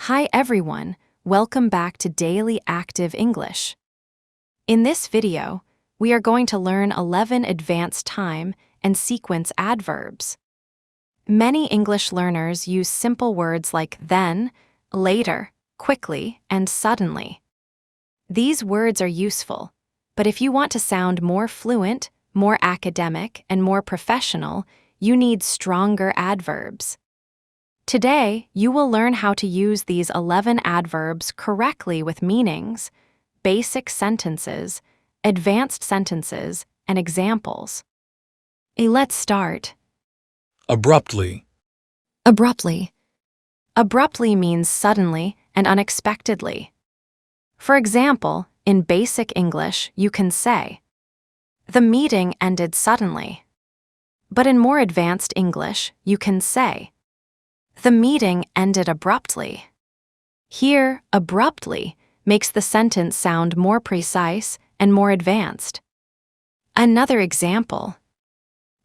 Hi everyone, welcome back to Daily Active English. In this video, we are going to learn 11 advanced time and sequence adverbs. Many English learners use simple words like then, later, quickly, and suddenly. These words are useful, but if you want to sound more fluent, more academic, and more professional, you need stronger adverbs. Today, you will learn how to use these 11 adverbs correctly with meanings, basic sentences, advanced sentences, and examples. Let's start. Abruptly. Abruptly. Abruptly means suddenly and unexpectedly. For example, in basic English, you can say, "The meeting ended suddenly." But in more advanced English, you can say, "The meeting ended abruptly." Here, abruptly makes the sentence sound more precise and more advanced. Another example.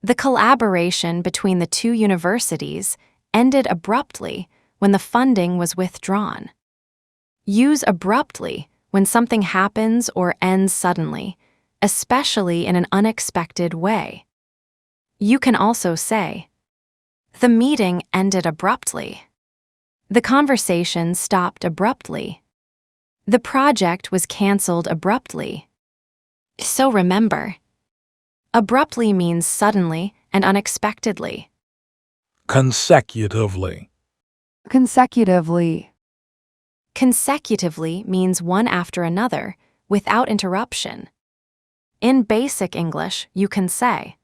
The collaboration between the two universities ended abruptly when the funding was withdrawn. Use abruptly when something happens or ends suddenly, especially in an unexpected way. You can also say, "The meeting ended abruptly." The conversation stopped abruptly. The project was canceled abruptly. So remember, abruptly means suddenly and unexpectedly. Consecutively. Consecutively. Consecutively means one after another, without interruption. In basic English, you can say,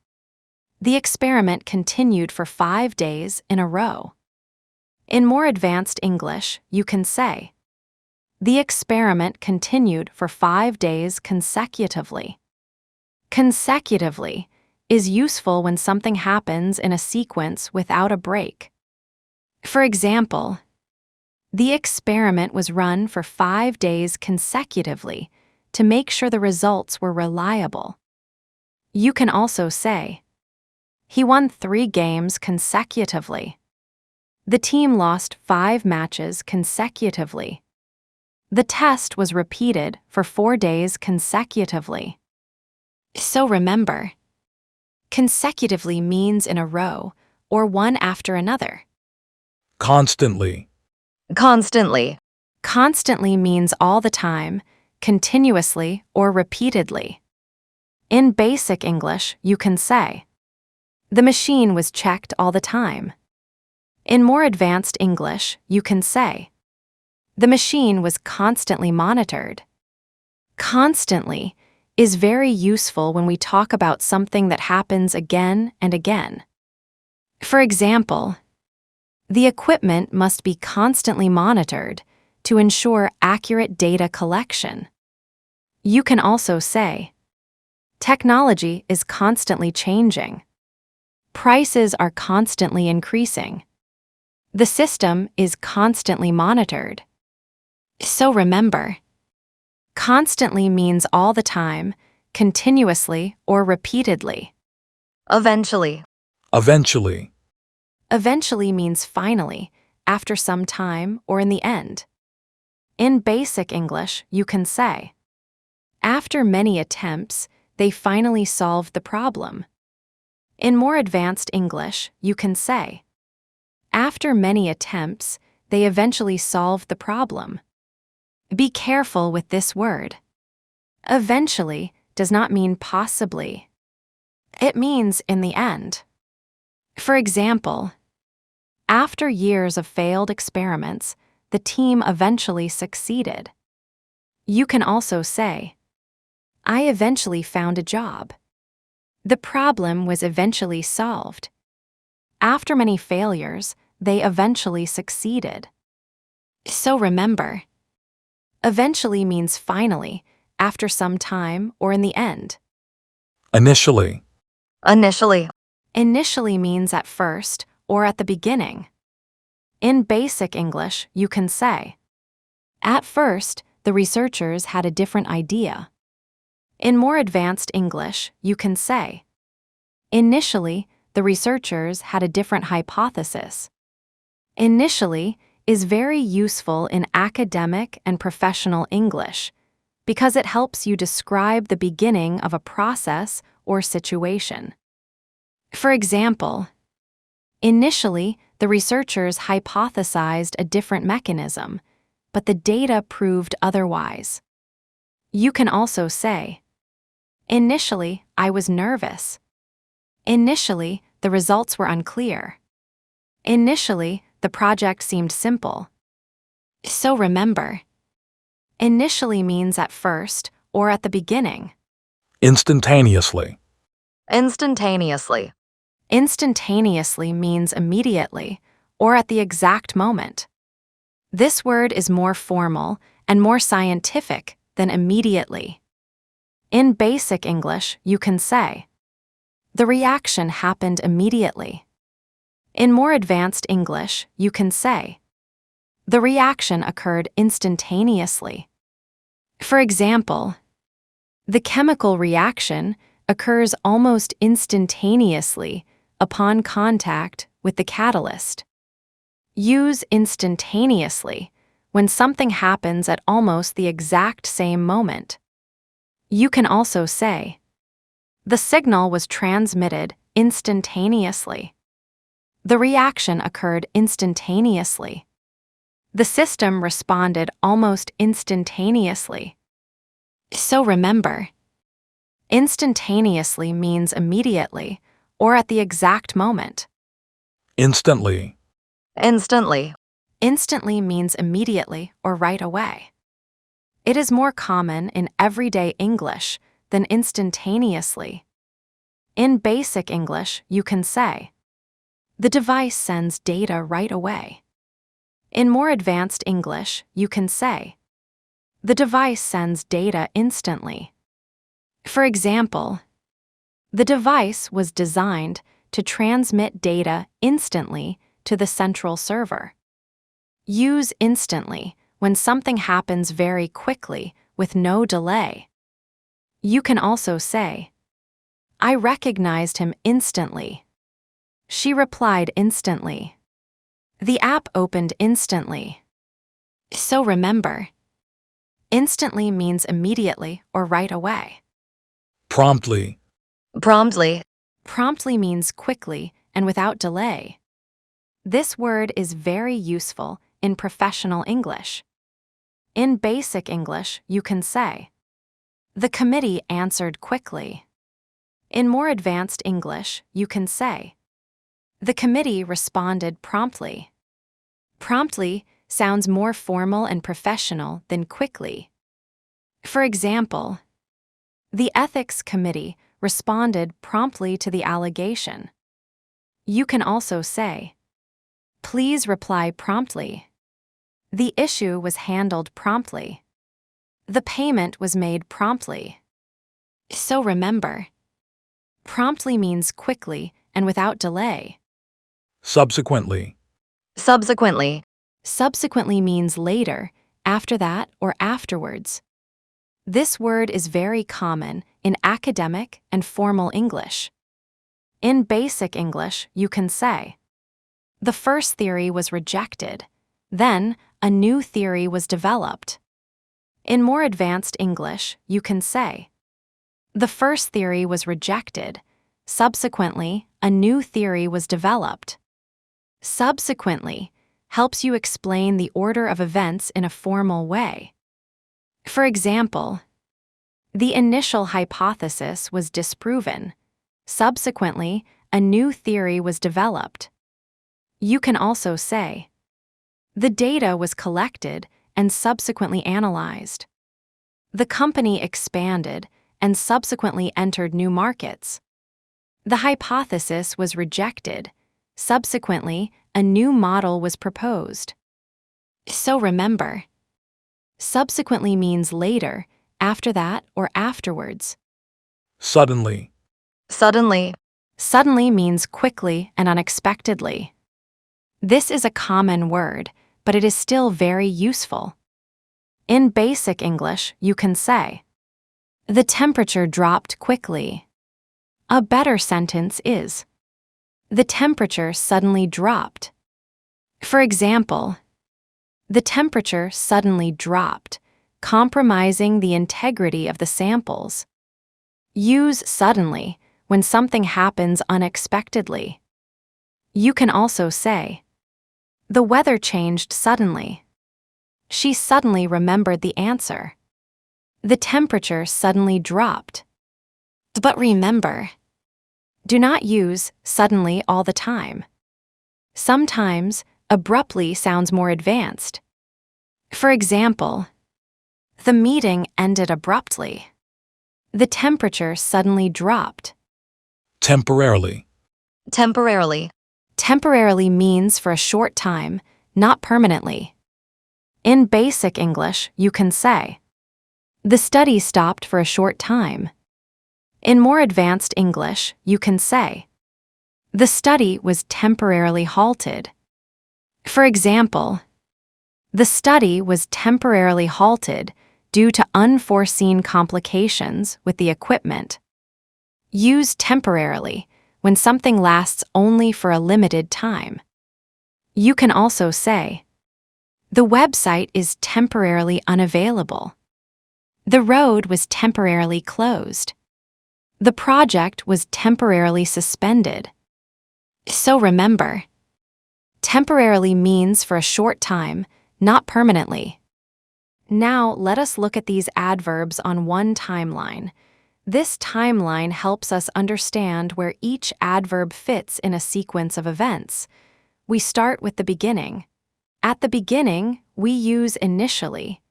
"The experiment continued for 5 days in a row." In more advanced English, you can say, "The experiment continued for 5 days consecutively." Consecutively is useful when something happens in a sequence without a break. For example, the experiment was run for 5 days consecutively to make sure the results were reliable. You can also say, "He won 3 games consecutively." The team lost 5 matches consecutively. The test was repeated for 4 days consecutively. So remember, consecutively means in a row or one after another. Constantly. Constantly. Constantly means all the time, continuously, or repeatedly. In basic English, you can say, "The machine was checked all the time." In more advanced English, you can say, "The machine was constantly monitored." Constantly is very useful when we talk about something that happens again and again. For example, the equipment must be constantly monitored to ensure accurate data collection. You can also say, technology is constantly changing. Prices are constantly increasing. The system is constantly monitored. So remember, constantly means all the time, continuously, or repeatedly. Eventually. Eventually. Eventually means finally, after some time, or in the end. In basic English, you can say, "After many attempts, they finally solved the problem." In more advanced English, you can say, "After many attempts, they eventually solved the problem." Be careful with this word. Eventually does not mean possibly. It means in the end. For example, after years of failed experiments, the team eventually succeeded. You can also say, "I eventually found a job." The problem was eventually solved. After many failures, they eventually succeeded. So remember, eventually means finally, after some time, or in the end. Initially. Initially. Initially means at first or at the beginning. In basic English, you can say, "At first, the researchers had a different idea." In more advanced English, you can say, "Initially, the researchers had a different hypothesis." Initially is very useful in academic and professional English because it helps you describe the beginning of a process or situation. For example, initially, the researchers hypothesized a different mechanism, but the data proved otherwise. You can also say, initially, I was nervous. Initially, the results were unclear. Initially, the project seemed simple. So remember, initially means at first or at the beginning. Instantaneously. Instantaneously. Instantaneously means immediately or at the exact moment. This word is more formal and more scientific than immediately. In basic English, you can say, the reaction happened immediately. In more advanced English, you can say, the reaction occurred instantaneously. For example, the chemical reaction occurs almost instantaneously upon contact with the catalyst. Use instantaneously when something happens at almost the exact same moment. You can also say, the signal was transmitted instantaneously. The reaction occurred instantaneously. The system responded almost instantaneously. So remember, instantaneously means immediately or at the exact moment. Instantly. Instantly. Instantly means immediately or right away. It is more common in everyday English than instantaneously. In basic English, you can say, the device sends data right away. In more advanced English, you can say, the device sends data instantly. For example, the device was designed to transmit data instantly to the central server. Use instantly when something happens very quickly with no delay. You can also say, I recognized him instantly. She replied instantly. The app opened instantly. So remember, instantly means immediately or right away. Promptly. Promptly. Promptly means quickly and without delay. This word is very useful in professional English. In basic English, you can say, the committee answered quickly. In more advanced English, you can say, the committee responded promptly. Promptly sounds more formal and professional than quickly. For example, the ethics committee responded promptly to the allegation. You can also say, please reply promptly. The issue was handled promptly. The payment was made promptly. So remember, promptly means quickly and without delay. Subsequently. Subsequently. Subsequently means later, after that, or afterwards. This word is very common in academic and formal English. In basic English, you can say, the first theory was rejected, then a new theory was developed. In more advanced English, you can say, the first theory was rejected, subsequently, a new theory was developed. Subsequently helps you explain the order of events in a formal way. For example, the initial hypothesis was disproven. Subsequently, a new theory was developed. You can also say, the data was collected and subsequently analyzed. The company expanded and subsequently entered new markets. The hypothesis was rejected. Subsequently, a new model was proposed. So remember, subsequently means later, after that, or afterwards. Suddenly. Suddenly. Suddenly means quickly and unexpectedly. This is a common word, but it is still very useful. In basic English, you can say, the temperature dropped quickly. A better sentence is, the temperature suddenly dropped. For example, The temperature suddenly dropped, compromising the integrity of the samples. Use suddenly when something happens unexpectedly. You can also say, the weather changed suddenly. She suddenly remembered the answer. The temperature suddenly dropped. But remember, do not use suddenly all the time. Sometimes, abruptly sounds more advanced. For example, the meeting ended abruptly. The temperature suddenly dropped. Temporarily. Temporarily. Temporarily means for a short time, not permanently. In basic English, you can say, the study stopped for a short time. In more advanced English, you can say, the study was temporarily halted. For example, the study was temporarily halted due to unforeseen complications with the equipment. Use temporarily when something lasts only for a limited time. You can also say, the website is temporarily unavailable. The road was temporarily closed. The project was temporarily suspended. So remember, temporarily means for a short time, not permanently. Now let us look at these adverbs on one timeline. This timeline helps us understand where each adverb fits in a sequence of events. We start with the beginning. At the beginning, we use initially.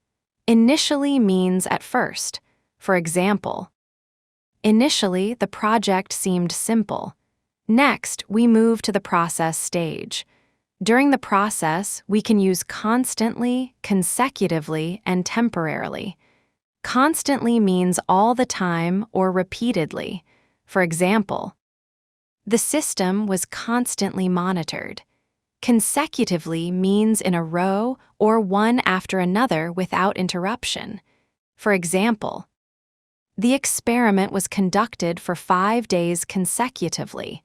Initially means at first. For example, initially, the project seemed simple. Next, we move to the process stage. During the process, we can use constantly, consecutively, and temporarily. Constantly means all the time or repeatedly. For example, the system was constantly monitored. Consecutively means in a row or one after another without interruption. For example, the experiment was conducted for 5 days consecutively.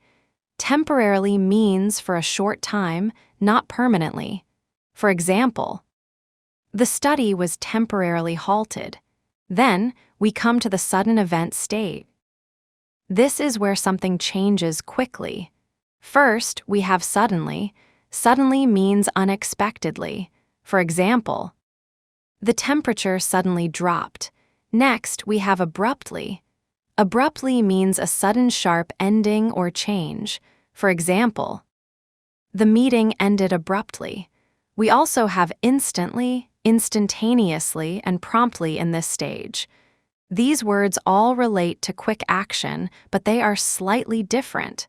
Temporarily means for a short time, not permanently. For example, the study was temporarily halted. Then, we come to the sudden event state. This is where something changes quickly. First, we have suddenly. Suddenly means unexpectedly. For example, the temperature suddenly dropped. Next, we have abruptly. Abruptly means a sudden sharp ending or change. For example, the meeting ended abruptly. We also have instantly, instantaneously, and promptly in this stage. These words all relate to quick action, but they are slightly different.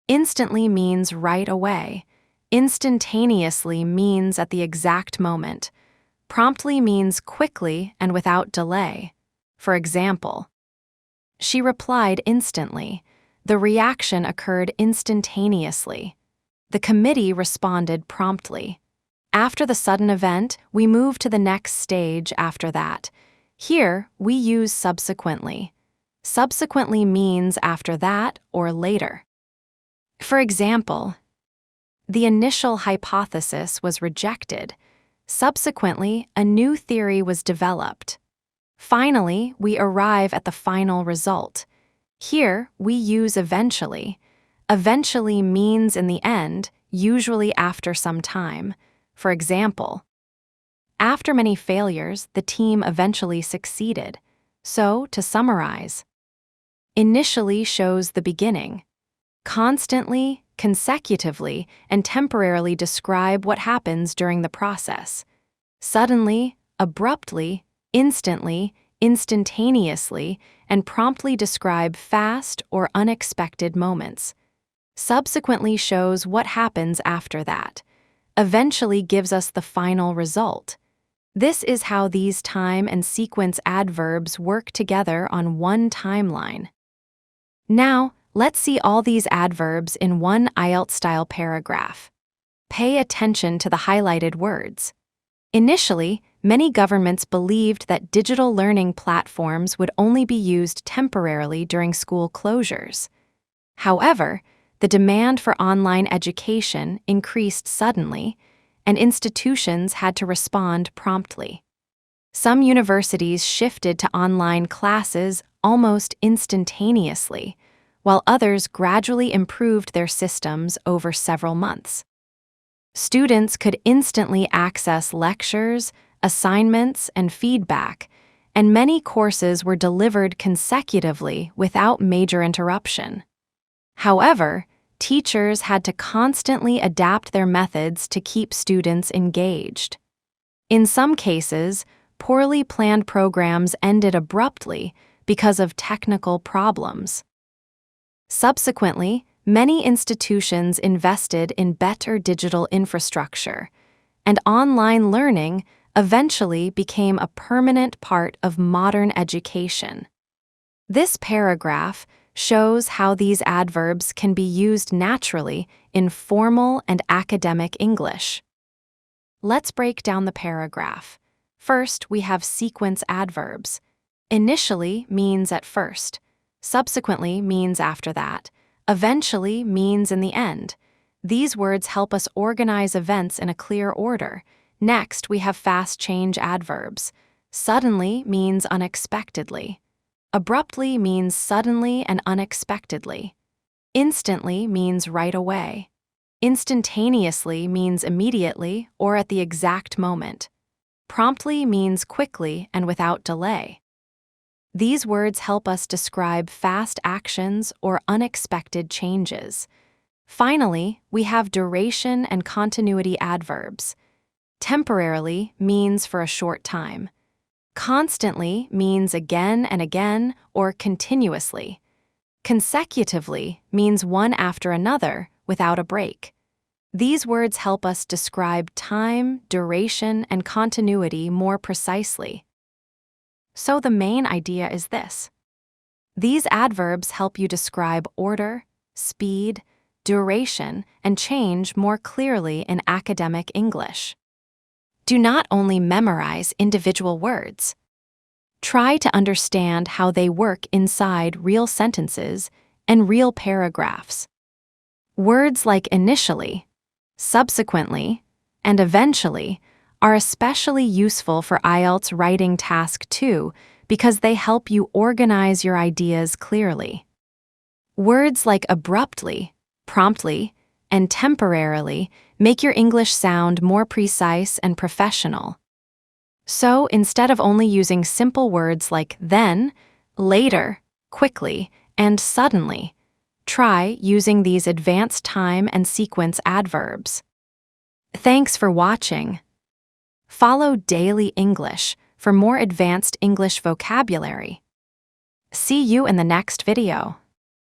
Instantly means right away. Instantaneously means at the exact moment. Promptly means quickly and without delay. For example, she replied instantly. The reaction occurred instantaneously. The committee responded promptly. After the sudden event, we move to the next stage after that. Here, we use subsequently. Subsequently means after that or later. For example, the initial hypothesis was rejected. Subsequently, a new theory was developed. Finally, we arrive at the final result. Here, we use eventually. Eventually means in the end, usually after some time. For example, after many failures, the team eventually succeeded. So, to summarize, initially shows the beginning. Constantly, consecutively, and temporarily describe what happens during the process. Suddenly, abruptly, instantly, instantaneously, and promptly describe fast or unexpected moments. Subsequently shows what happens after that. Eventually gives us the final result. This is how these time and sequence adverbs work together on one timeline. Now, let's see all these adverbs in one IELTS-style paragraph. Pay attention to the highlighted words. Initially, many governments believed that digital learning platforms would only be used temporarily during school closures. However, the demand for online education increased suddenly, and institutions had to respond promptly. Some universities shifted to online classes almost instantaneously, while others gradually improved their systems over several months. Students could instantly access lectures, assignments, and feedback, and many courses were delivered consecutively without major interruption. However, teachers had to constantly adapt their methods to keep students engaged. In some cases, poorly planned programs ended abruptly because of technical problems. Subsequently, many institutions invested in better digital infrastructure, and online learning eventually became a permanent part of modern education. This paragraph shows how these adverbs can be used naturally in formal and academic English. Let's break down the paragraph. First, we have sequence adverbs. Initially means at first, subsequently means after that, eventually means in the end. These words help us organize events in a clear order. Next, we have fast change adverbs. Suddenly means unexpectedly. Abruptly means suddenly and unexpectedly. Instantly means right away. Instantaneously means immediately or at the exact moment. Promptly means quickly and without delay. These words help us describe fast actions or unexpected changes. Finally, we have duration and continuity adverbs. Temporarily means for a short time. Constantly means again and again or continuously. Consecutively means one after another without a break. These words help us describe time, duration, and continuity more precisely. So the main idea is this. These adverbs help you describe order, speed, duration, and change more clearly in academic English. Do not only memorize individual words. Try to understand how they work inside real sentences and real paragraphs. Words like initially, subsequently, and eventually are especially useful for IELTS Writing Task 2 because they help you organize your ideas clearly. Words like abruptly, promptly, and temporarily make your English sound more precise and professional. So instead of only using simple words like then, later, quickly, and suddenly, try using these advanced time and sequence adverbs. Thanks for watching. Follow Daily English for more advanced English vocabulary. See you in the next video.